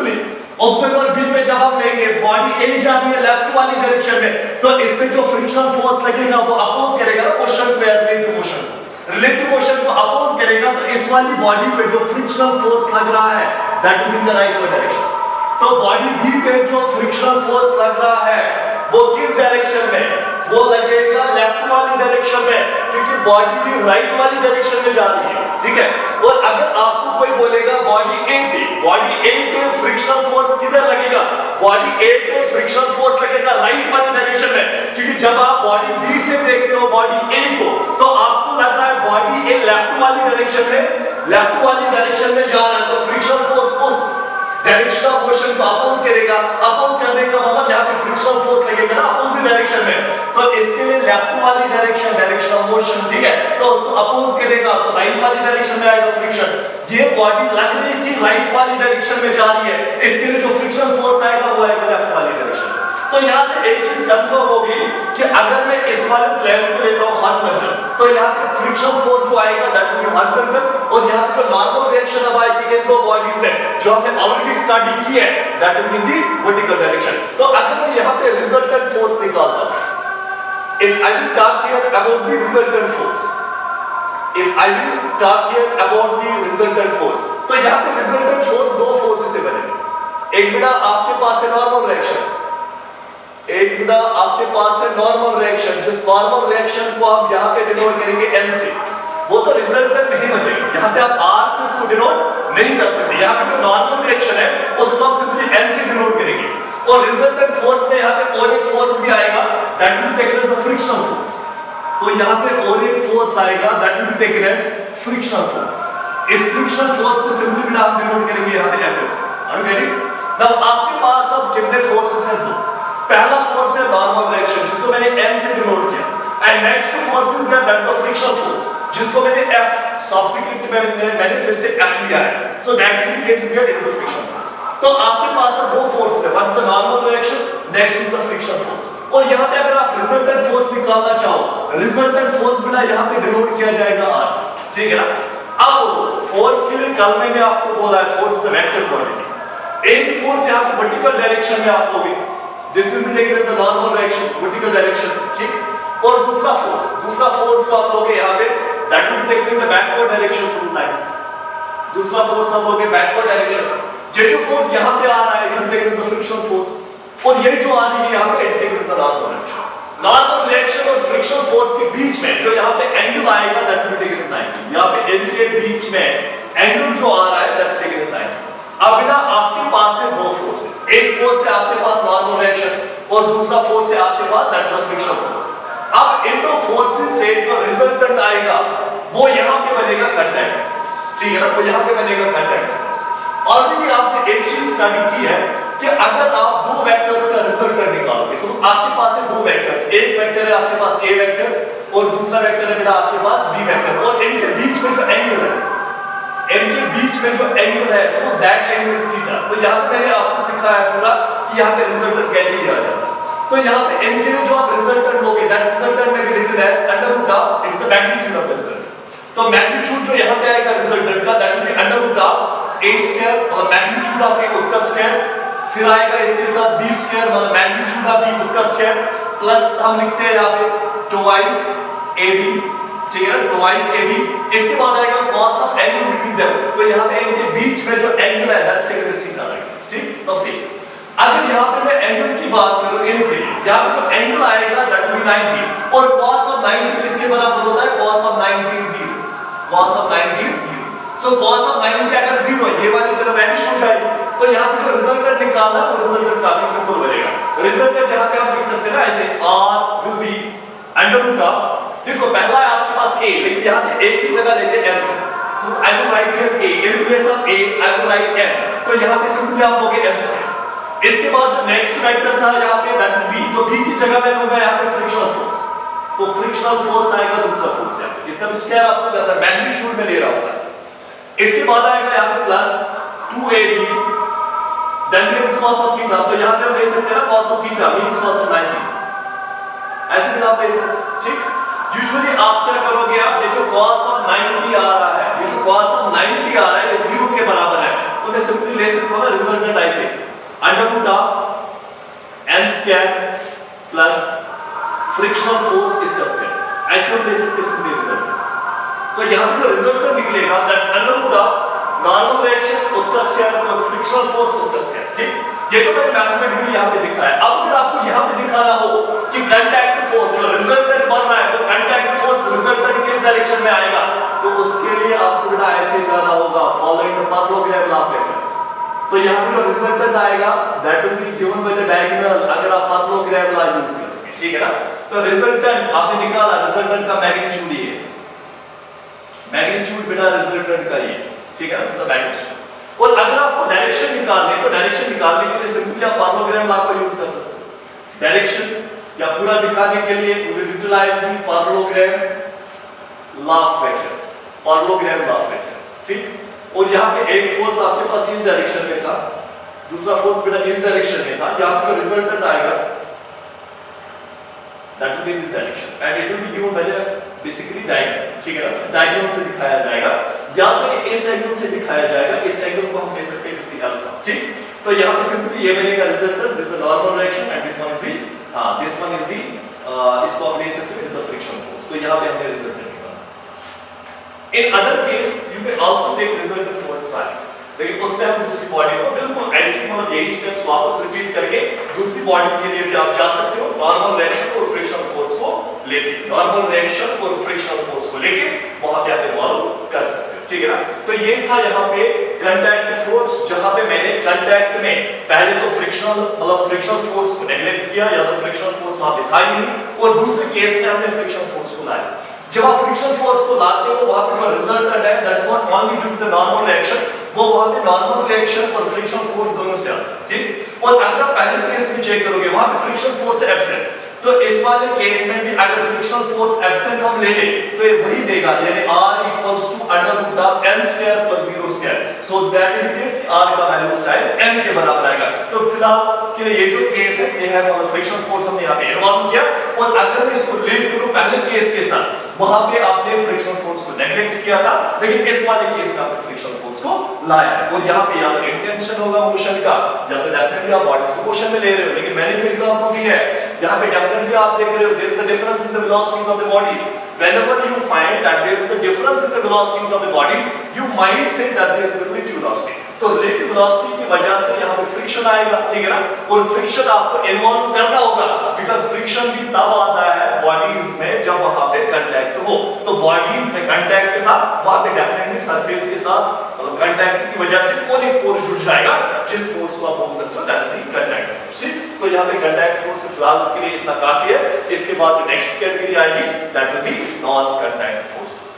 Simply observer B पे जब हम लेंगे बॉडी ए जा रही है लेफ्ट वाली डायरेक्शन में, तो इसमें जो फ्रिक्शनल फोर्स लगेगा वो अपोज करेगा ना मोशन को, रिलेटिव मोशन को। रिलेटिव मोशन को अपोज करेगा तो इस वाली बॉडी पे जो फ्रिक्शनल फोर्स लग रहा है that will be the right direction. तो बॉडी बी पे जो फ्रिक्शनल फोर्स लग रहा है वो किस डायरेक्शन में, वो लगेगा लेफ्ट वाली डायरेक्शन में, क्योंकि बॉडी भी राइट वाली डायरेक्शन में जा रही है, ठीक है। और अगर आपको कोई बोलेगा बॉडी ए पे फ्रिक्शनल फोर्स किधर लगेगा, बॉडी ए पे फ्रिक्शनल फोर्स लगेगा राइट वाली डायरेक्शन में, क्योंकि जब आप बॉडी बी से देखते हो बॉडी ए को तो आपको लग रहा है बॉडी ए लेफ्ट वाली डायरेक्शन में जा रहा है, तो फ्रिक्शनल फोर्स उस डायरेक्शन ऑफ मोशन को अपोज करेगा। अपोज करने का मतलब यहाँ पे फ्रिक्शनल फोर्स लगेगा ना अपोजिट डायरेक्शन में, तो इसके लिए लेफ्ट वाली डायरेक्शन ऑफ मोशन, ठीक है, तो उसको अपोज करेगा तो राइट वाली डायरेक्शन में आएगा फ्रिक्शन। ये बॉडी लग रही थी राइट वाली डायरेक्शन में जा रही है, इसके लिए जो फ्रिक्शनल फोर्स आएगा वो आएगा लेफ्ट वाली डायरेक्शन में। तो यहाँ से एक चीज कंफर्म होगी कि अगर मैं इस वाले प्लेन को लेता हूँ हॉरिजॉन्टल, तो यहाँ पे फ्रिक्शनल फोर्स जो आएगा दैट विल बी हॉरिजॉन्टल, और यहाँ पे जो नॉर्मल रिएक्शन अब आएगी इन दो बॉडीज में जो हमने ऑलरेडी स्टडी की है that will be in the vertical direction. तो अगर मैं यहाँ पे रिजल्टेंट फोर्स निकालता हूँ, if I will talk here about the resultant force, तो यहाँ पे रिजल्टेंट फोर्स दो फोर्सेस से बने। एक बेटा आपके पास है नॉर्मल रिएक्शन, एक बेटा आपके पास है नॉर्मल रिएक्शन, जिस नॉर्मल रिएक्शन को आप यहाँ पे डिनोट करेंगे n से, वो तो रिजल्टेंट नहीं बनेगा। यहाँ पे आप r से उसको डिनोट नहीं कर सकते, यहाँ पे जो नॉर्मल रिएक्शन है उसको आप सिंपली n से डिनोट करेंगे। और रिजल्टेंट फोर्स में यहाँ पे और एक फोर्स भी आएगा that will be taken as the frictional force. तो यहाँ पे और एक फोर्स आएगा that will be taken as frictional force. इस फ्रिक्शनल फोर्स को सिंपली बेटा हम डिनोट करेंगे यहाँ पे F से। Are you getting? नाउ आपके पास अब कितने फोर्सेस हैं? दो। पहला फोर्स है नॉर्मल रिएक्शन जिसको मैंने n से डिनोट किया, and next force is that the frictional force जिसको मैंने F सब्सिक्वेंट में मैंने फिर से F लिया है, so that indicates that is the frictional force. तो आपके पास दो फोर्स है, one is the normal reaction, next is the frictional force. और यहाँ पे अगर आप रिजल्टेंट फोर्स निकालना चाहो, रिजल्टेंट फोर्स बिना यहाँ पे डिनोट किया जाएगा R से, ठीक है ना। अब फोर्स के लिए कल मैंने आपको बोला है फोर्स द वेक्टर क्वांटिटी। एक फोर्स यहाँ पे वर्टिकल डायरेक्शन में आप लोगे, this will be taken as the normal reaction vertical direction, ठीक। और दूसरा फोर्स जो आप लोगे यहाँ पे that will be taken in the backward direction sometimes. दूसरा फोर्स हम लोगे बैकवर्ड डायरेक्शन। ये जो फोर्स यहाँ पे आ रहा है it will be taken as the frictional force, और ये जो आ रही है यहाँ पे it's taken as the normal reaction. Normal reaction और फ्रिक्शनल फोर्स के बीच में जो यहाँ पे एंगल आएगा that will be taken as 90। यहाँ पे n के बीच में एंगल जो आ रहा है दैट्स टेकन एज 90। अब बिना आपके पास है दो फोर्सेस, एक फोर्स है आपके पास नॉर्मल रिएक्शन और दूसरा फोर्स है आपके पास that is the frictional force. अब इन दो फोर्सेस से जो रिजल्टेंट आएगा वो यहाँ पे बनेगा कंटैक्ट फोर्स, ठीक है ना, वो यहाँ पे बनेगा कंटैक्ट फोर्स। ऑलरेडी आपने एक चीज स्टडी की है कि अगर आप दो वेक्टर्स का रिजल्टेंट निकालोगे, सो आपके पास है दो वेक्टर्स, एक वेक्टर है आपके पास a वेक्टर और दूसरा वेक्टर है बेटा आपके पास b वेक्टर, और इनके बीच में जो एंगल है, इनके बीच में जो एंगल है suppose that angle is theta. तो यहाँ पे मैंने आपको सिखाया है पूरा कि यहाँ पे रिजल्टेंट कैसे लिया जाता है। तो यहाँ पे इनके लिए जो आप रिजल्टेंट लोगे that resultant may be written as under root of it's the magnitude of the resultant. तो मैग्नीट्यूड जो यहाँ पे आएगा रिजल्टेंट का that will be under root of a square मतलब मैग्नीट्यूड ऑफ a उसका स्क्वायर, फिर आएगा इसके साथ b स्क्वायर मतलब मैग्नीट्यूड ऑफ b उसका स्क्वायर, प्लस हम लिखते हैं यहाँ पे ट्वाइस ab, ठीक है ना, ट्वाइस ab। इसके बाद आएगा cos of angle between them, तो यहाँ पे इनके बीच में जो एंगल है दैट्स टेकन एज थीटा, ठीक। नाउ सी अगर यहाँ पे मैं एंगल की बात करूं इनके लिए, यहाँ पे जो एंगल आएगा दैट विल बी 90 और cos ऑफ 90 किसके बराबर होता है, cos of 90 is 0, cos of 90 is 0। So cos of 90 अगर 0 है ये वाली तरफ वैनिश हो जाएगी, तो यहाँ पे जो रिजल्टेंट निकालना है वो रिजल्टेंट काफी सिंपल बनेगा। रिजल्टेंट यहाँ पे आप लिख सकते हैं ना ऐसे r will be under root of, देखो पहला है आपके पास a, लेकिन यहाँ पे a की जगह लेते हैं n, so I will write here a in place of a I will write n, तो यहाँ पे सिंपली आप लोगे n स्क्वायर। इसके बाद जो नेक्स्ट वेक्टर था यहाँ पे दैट इज b, तो b की जगह मैं लूंगा यहाँ पे फ्रिक्शनल फोर्स, तो फ्रिक्शनल फोर्स आएगा दूसरा फोर्स यहाँ पे, इसका स्क्वायर आपको करना है, मैग्नीट्यूड में ले रहा होगा। इसके बाद आएगा यहाँ पे plus 2ab then there is cos of theta, तो यहाँ पे हम ले सकते हैं ना cos of theta means cos of 90, ऐसे भी आप ले सकते हैं, ठीक। यूजुअली आप क्या करोगे, आप ये जो cos ऑफ 90 आ रहा है, ये जो cos ऑफ 90 आ रहा है ये 0 के बराबर है, तो मैं सिंपली ले सकता हूं ना रिजल्टेंट ऐसे √m² प्लस फ्रिक्शनल फोर्स इसका स्क्वायर, ऐसे हम दे सकते हैं रिजल्ट। तो यहां पे जो रिजल्ट निकलेगा दैट्स नॉर्मल रिएक्शन उसका स्क्वायर प्लस फ्रिक्शनल फोर्स उसका स्क्वायर। ठीक, ये तो मैंने मैथमेटिकली यहां पे दिखाया। अब अगर आपको यहां पे दिखाना हो कि कांटेक्ट फोर्स जो रिजल्टेंट बन रहा है वो कांटेक्ट फोर्स रिजल्टेंट किस डायरेक्शन में आएगा, तो उसके लिए आपको बेटा ऐसे जाना होगा following the parallelogram law of vectors. तो यहां पे जो रिजल्टेंट आएगा that will be given by the diagonal अगर आप पैरेललोग्राम लॉ यूज करोगे। ठीक है ना, तो रिजल्टेंट आपने निकाला, रिजल्टेंट का मैग्नीट्यूड ये मैग्नीट्यूड बेटा रिजल्टेंट का ये, ठीक है ना, इसका मैग्नीट्यूड। और अगर आपको डायरेक्शन निकालनी है तो डायरेक्शन निकालने के लिए सिंपली आप पैरेललोग्राम लॉ का यूज कर सकते हो। डायरेक्शन या पूरा दिखाने के लिए we will utilize the parallelogram law of vectors, parallelogram law of vectors. ठीक, और यहां पे एक फोर्स आपके पास इस डायरेक्शन में था, दूसरा फोर्स बेटा इस डायरेक्शन में था, यहां पे रिजल्टेंट आएगा that will be in this direction and it will be given by the basically diagonal। ठीक है ना, डायगोनल से दिखाया जाएगा या तो इस एंगल से दिखाया जाएगा, इस एंगल को हम ले सकते हैं इसकी अल्फा। ठीक, तो यहां पे सिंपली ये बनेगा resultant, this the normal direction and this one is the इसको आप ले सकते हैं इज द फ्रिक्शन फोर्स। तो यहां पे हमने रिजल्टेंट निकाला। In other case you can also take resultant towards side, लेकिन उसमें हम दूसरी बॉडी को बिल्कुल ऐसे मतलब यही स्टेप्स वापस रिपीट करके दूसरी बॉडी के लिए भी आप जा सकते हो, नॉर्मल रिएक्शन और फ्रिक्शन फोर्स को लेके, नॉर्मल रिएक्शन और फ्रिक्शन फोर्स को लेके वहां पे आप इन्वॉल्व कर सकते हो। ठीक है ना, तो ये था यहाँ पे कांटेक्ट फोर्स, जहां पे मैंने कांटेक्ट में पहले तो फ्रिक्शनल मतलब फ्रिक्शनल फोर्स को नेग्लेक्ट किया या तो फ्रिक्शनल फोर्स वहां पे था ही नहीं, और दूसरे केस में हमने फ्रिक्शन फोर्स को लाया। जब आप फ्रिक्शन फोर्स को लाते हो वहां पे जो रिजल्टेंट है that's not only due to the normal reaction, वो वहां पे नॉर्मल रिएक्शन और फ्रिक्शन फोर्स दोनों से आता है। ठीक, और अगर आप पहले केस में चेक करोगे वहां पे फ्रिक्शन फोर्स एब्सेंट, तो इस वाले केस में भी अगर फ्रिक्शनल फोर्स एब्सेंट हम ले लें तो ये वही देगा, यानी r = m² + 0², so that indicates r का वैल्यू शायद m के बराबर आएगा। तो फिलहाल के लिए ये जो केस है ये है मतलब फ्रिक्शन फोर्स हमने यहां पे इन्वॉल्व किया, और अगर मैं इसको लिंक करूं पहले केस के साथ, वहां पे आपने फ्रिक्शन फोर्स को नेग्लेक्ट किया था, लेकिन इस वाले केस में आपने फ्रिक्शन फोर्स को लाया है, और यहां पे या तो इंटेंशन होगा मोशन का या तो डेफिनेटली आप बॉडीज को मोशन में ले रहे हो। लेकिन मैंने जो एग्जांपल दिया है यहां पे डेफिनेटली आप देख रहे हो there is the difference in the velocities of the bodies. whenever you find that there is a difference in the velocities of the bodies you might say that there is a relative velocity। तो relative velocity की वजह से यहाँ पे friction आएगा। ठीक है ना, और फ्रिक्शन आपको इन्वॉल्व करना होगा, बिकॉज़ फ्रिक्शन भी तब आता है बॉडीज में जब वहां पे कांटेक्ट हो। तो बॉडीज में कांटेक्ट था, वहां पे डेफिनेटली सरफेस के साथ मतलब कांटेक्ट की वजह से कोई फोर्स जुड़ जाएगा, जिस फोर्स को आप बोल सकते हो दैट्स द कांटेक्ट फोर्स। तो यहाँ पे कांटेक्ट फोर्स फिलहाल के लिए इतना काफी है। इसके बाद जो नेक्स्ट कैटेगरी आएगी that will B non contact forces.